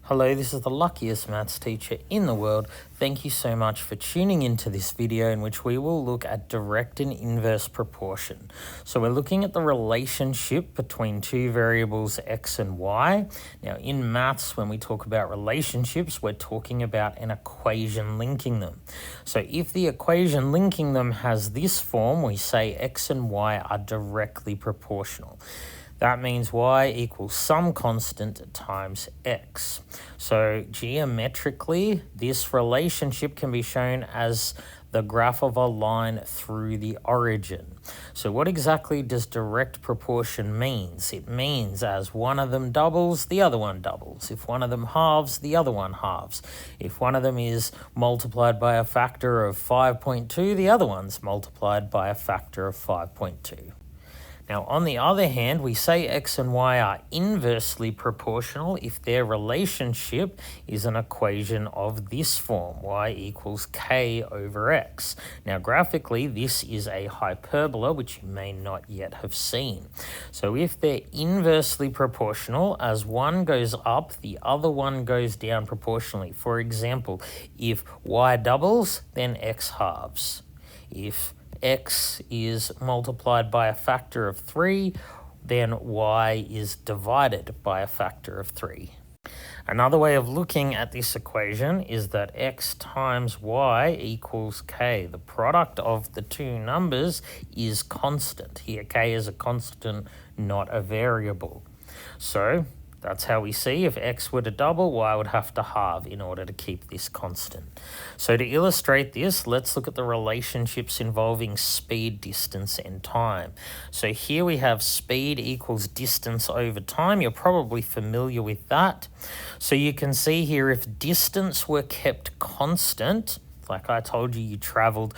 Hello, this is the luckiest maths teacher in the world. Thank you so much for tuning into this video in which we will look at direct and inverse proportion. So we're looking at the relationship between two variables x and y. Now in maths, when we talk about relationships, we're talking about an equation linking them. So if the equation linking them has this form, we say x and y are directly proportional. That means y equals some constant times x. So geometrically, this relationship can be shown as the graph of a line through the origin. So what exactly does direct proportion means? It means as one of them doubles, the other one doubles. If one of them halves, the other one halves. If one of them is multiplied by a factor of 5.2, the other one's multiplied by a factor of 5.2. Now, on the other hand, we say x and y are inversely proportional if their relationship is an equation of this form, y equals k over x. Now, graphically, this is a hyperbola, which you may not yet have seen. So if they're inversely proportional, as one goes up, the other one goes down proportionally. For example, if y doubles, then x halves. If x is multiplied by a factor of 3, then y is divided by a factor of 3. Another way of looking at this equation is that x times y equals k. The product of the two numbers is constant. Here, k is a constant, not a variable. So that's how we see if x were to double, y would have to halve in order to keep this constant. So to illustrate this, let's look at the relationships involving speed, distance, and time. So here we have speed equals distance over time. You're probably familiar with that. So you can see here if distance were kept constant, like I told you, you traveled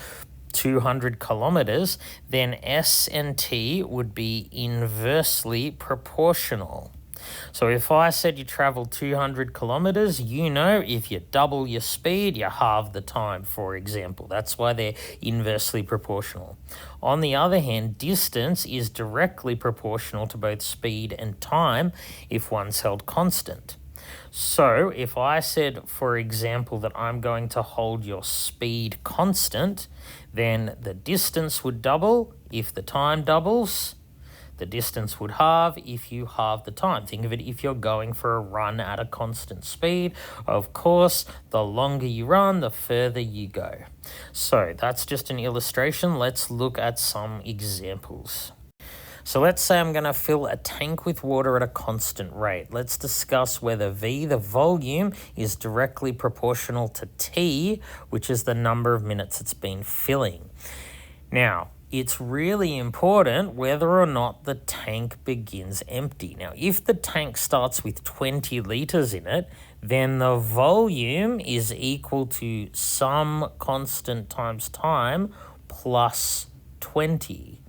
200 kilometers, then s and t would be inversely proportional. So if I said you travel 200 kilometers, you know if you double your speed, you halve the time, for example. That's why they're inversely proportional. On the other hand, distance is directly proportional to both speed and time if one's held constant. So if I said, for example, that I'm going to hold your speed constant, then the distance would double if the time doubles. The distance would halve if you halve the time. Think of it if you're going for a run at a constant speed. Of course, the longer you run, the further you go. So that's just an illustration. Let's look at some examples. So let's say I'm going to fill a tank with water at a constant rate. Let's discuss whether V, the volume, is directly proportional to T, which is the number of minutes it's been filling. Now, it's really important whether or not the tank begins empty. Now, if the tank starts with 20 litres in it, then the volume is equal to some constant times time plus 20.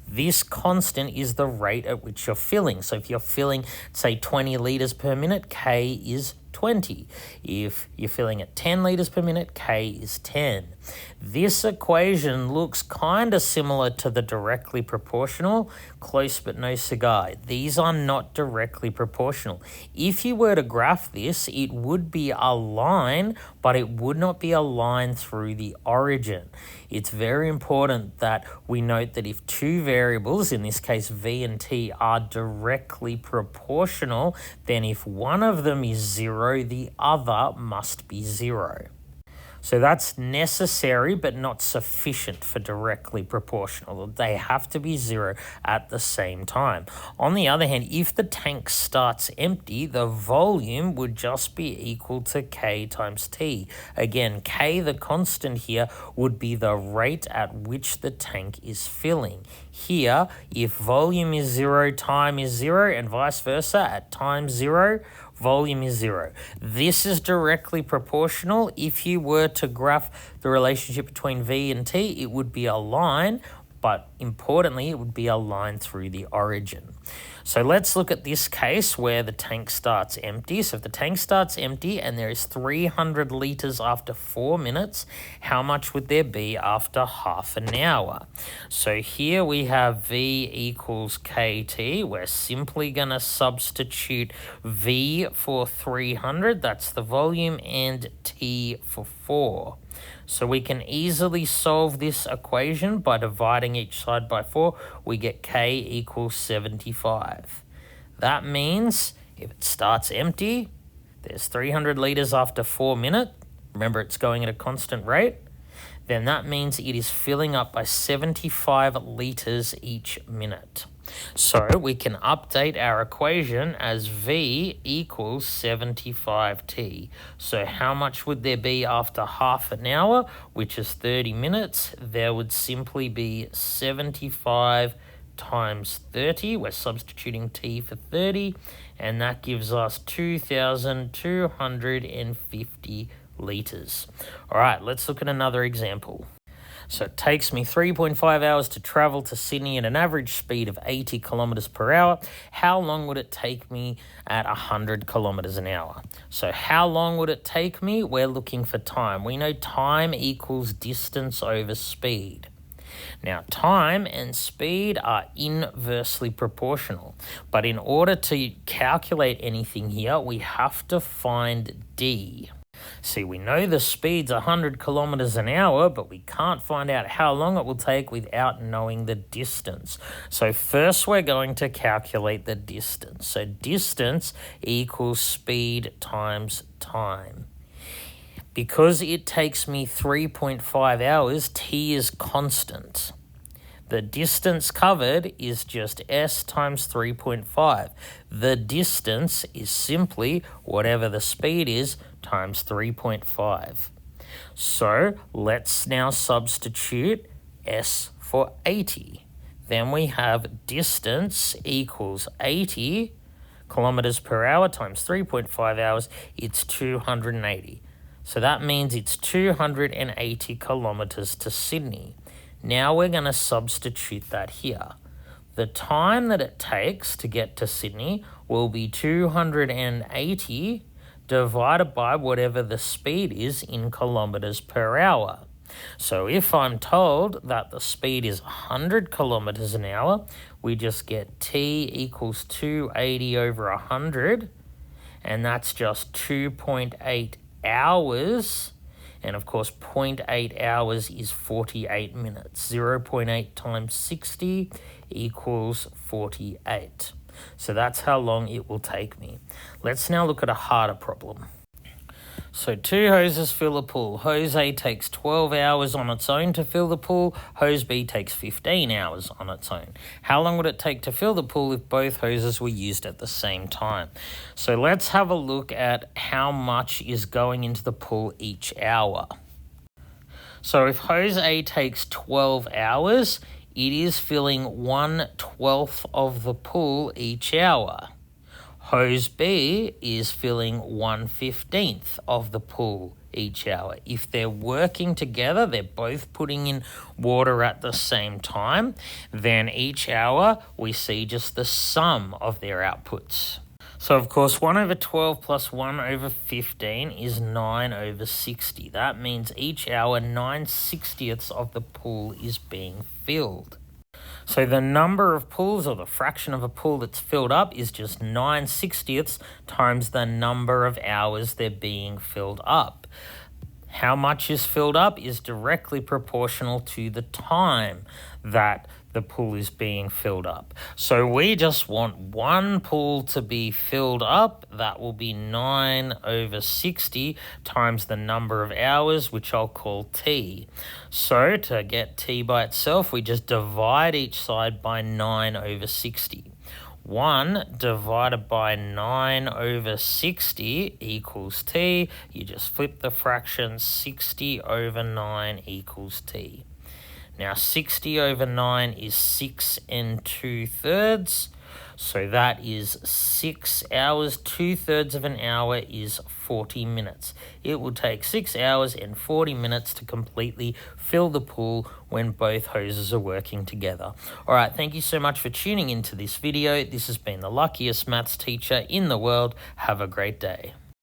This constant is the rate at which you're filling. So if you're filling, say, 20 litres per minute, K is 20. If you're filling at 10 litres per minute, K is 10. This equation looks kind of similar to the directly proportional, close but no cigar. These are not directly proportional. If you were to graph this, it would be a line, but it would not be a line through the origin. It's very important that we note that if two variables, in this case V and T, are directly proportional, then if one of them is 0, the other must be 0. So that's necessary but not sufficient for directly proportional. They have to be 0 at the same time. On the other hand, if the tank starts empty, the volume would just be equal to K times T. Again, K, the constant here, would be the rate at which the tank is filling. Here, if volume is 0, time is 0, and vice versa, at time 0, volume is 0. This is directly proportional. If you were to graph the relationship between V and T, it would be a line, but importantly, it would be a line through the origin. So let's look at this case where the tank starts empty. So if the tank starts empty and there is 300 litres after 4 minutes, how much would there be after half an hour? So here we have V equals KT. We're simply going to substitute V for 300, that's the volume, and T for 4. So we can easily solve this equation by dividing each side by 4. We get K equals 75. That means if it starts empty, there's 300 litres after 4 minutes. Remember, it's going at a constant rate. Then that means it is filling up by 75 litres each minute. So we can update our equation as V equals 75T. So how much would there be after half an hour, which is 30 minutes? There would simply be 75 times 30. We're substituting T for 30, and that gives us 2,250 litres. All right, let's look at another example. So it takes me 3.5 hours to travel to Sydney at an average speed of 80 kilometres per hour. How long would it take me at 100 kilometres an hour? So how long would it take me? We're looking for time. We know time equals distance over speed. Now, time and speed are inversely proportional, but in order to calculate anything here, we have to find D. See, we know the speed's 100 kilometres an hour, but we can't find out how long it will take without knowing the distance. So first we're going to calculate the distance. So distance equals speed times time. Because it takes me 3.5 hours, T is constant. The distance covered is just S times 3.5. The distance is simply whatever the speed is times 3.5. So let's now substitute S for 80. Then we have distance equals 80 kilometers per hour times 3.5 hours. It's 280. So that means it's 280 kilometers to Sydney. Now we're going to substitute that here. The time that it takes to get to Sydney will be 280 divided by whatever the speed is in kilometers per hour. So if I'm told that the speed is 100 kilometers an hour, we just get T equals 280 over 100, and that's just 2.8 hours. And of course, 0.8 hours is 48 minutes. 0.8 times 60 equals 48. So that's how long it will take me. Let's now look at a harder problem. So 2 hoses fill a pool. Hose A takes 12 hours on its own to fill the pool. Hose B takes 15 hours on its own. How long would it take to fill the pool if both hoses were used at the same time? So let's have a look at how much is going into the pool each hour. So if hose A takes 12 hours, it is filling 1/12 of the pool each hour. Hose B is filling 1/15 of the pool each hour. If they're working together, they're both putting in water at the same time, then each hour we see just the sum of their outputs. So of course 1/12 plus 1/15 is 9/60. That means each hour 9/60ths of the pool is being filled. So the number of pools, or the fraction of a pool that's filled up, is just 9/60ths times the number of hours they're being filled up. How much is filled up is directly proportional to the time that the pool is being filled up. So we just want one pool to be filled up. That will be 9/60 times the number of hours, which I'll call T. So to get T by itself, we just divide each side by 9/60. 1 divided by 9/60 equals T. You just flip the fraction, 60/9 equals T. Now 60 over 9 is 6 2/3. So that is 6 hours. 2/3 of an hour is 40 minutes. It will take 6 hours and 40 minutes to completely fill the pool when both hoses are working together. All right, thank you so much for tuning into this video. This has been the luckiest maths teacher in the world. Have a great day.